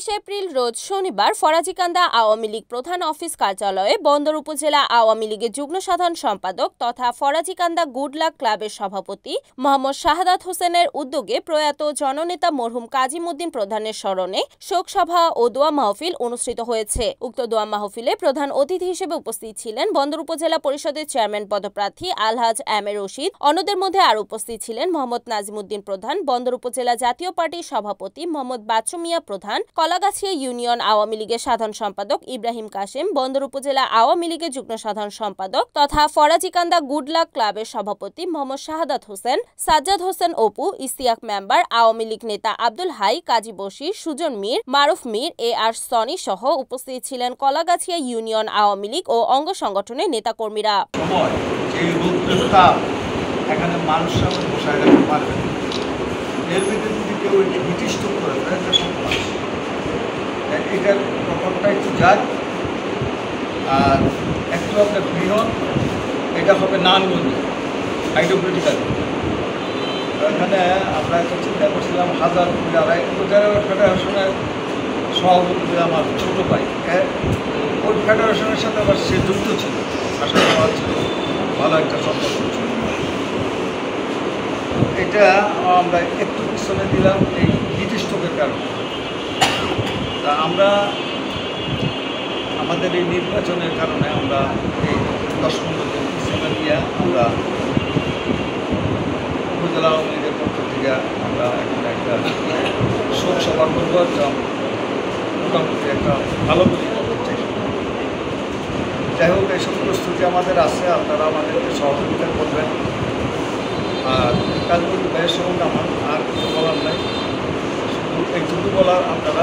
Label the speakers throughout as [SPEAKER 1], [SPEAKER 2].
[SPEAKER 1] 23 April রোজ শনিবার ফরাজিকান্দা আওয়ামী লীগ প্রধান office কার্যালয়ে বন্দর উপজেলা আওয়ামী লীগের যুগ্ম সাধারণ সম্পাদক তথা ফরাজিকান্দা গুড লাক ক্লাবের সভাপতি মোহাম্মদ শাহাদাত হোসেনের উদ্যোগে প্রয়াত জননেতা মরহুম কাজীমুদ্দিন প্রধানের স্মরণে শোকসভা ও দোয়া মাহফিল অনুষ্ঠিত হয়েছে। উক্ত দোয়া মাহফিলে প্রধান অতিথি হিসেবে উপস্থিত ছিলেন বন্দর উপজেলা পরিষদের চেয়ারম্যান পদপ্রার্থী আলহাজ এম এ রশিদ। অন্যদের মধ্যে আরও উপস্থিত ছিলেন মোহাম্মদ নাজিমুদ্দিন প্রধান, বন্দর উপজেলা জাতীয় পার্টির সভাপতি মোহাম্মদ বাচ্চু মিয়া প্রধান, কলাগাছিয়া ইউনিয়ন আওয়ামী লীগের সাধারণ সম্পাদক ইব্রাহিম কাশেম, বন্দর উপজেলা আওয়ামী লীগের যুগ্ম সাধারণ সম্পাদক তথা ফরাজিকান্দা গুড লাক ক্লাবের সভাপতি মোহাম্মদ শাহাদাত হোসেন, সাজ্জাদ হোসেন অপু, ইস্তিয়াক মেম্বার, আওয়ামী লীগ নেতা আব্দুল হাই, কাজী বশির, সুজন মীর, মারুফ মীর, এ আর সনি সহ উপস্থিত ছিলেন কলাগাছিয়া ইউনিয়ন আওয়ামী লীগ ও অঙ্গ সংগঠনের নেতাকর্মীরা।
[SPEAKER 2] এখানে মানুষরা বসায় রাখতে পারবে এর ভিতরে যদি কেউ এটি বিটিষ্ট করে এটা সম্ভব। এটার প্রকল্পটা একটু যাক আর একটু আপনার বৃহৎ, এটা হবে নানগঞ্জ হাইড্রোক্রিটিক্যাল। এখানে আমরা একটা চিন্তা করছিলাম হাজার ফেডারেশনের সভাপতি আমার ছোটো ভাই, ওই ফেডারেশনের সাথে আবার সে যুক্ত ছিল, আসলে আমার ছিল ভালো একটা সম্পর্ক ছিল। এটা আমরা একটু পিছনে দিলাম এই হিটস্ট্রোকের কারণে। তা আমরা আমাদের এই নির্বাচনের কারণে আমরা এই 10-15 দিন পিছনে দিয়ে আমরা উপজেলা আওয়ামী লীগের পক্ষ থেকে আমরা এখানে একটা শোক সভা করবো, মোটামুটি একটা ভালো করে করতে চাই। যাই হোক, এইসব প্রস্তুতি আমাদের আছে, আপনারা আমাদেরকে সহযোগিতা করবেন। আর কাজগুলি ব্যয়ের সম্বন্ধে আমার আর কিছু বলার নাই, শুধু এইটুকু বলার আপনারা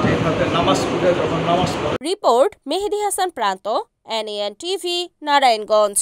[SPEAKER 2] যেভাবে নামাজ পড়ে যখন নামাজ পড়েন।
[SPEAKER 1] রিপোর্ট মেহেদি হাসান প্রান্ত, NAN TV, নারায়ণগঞ্জ।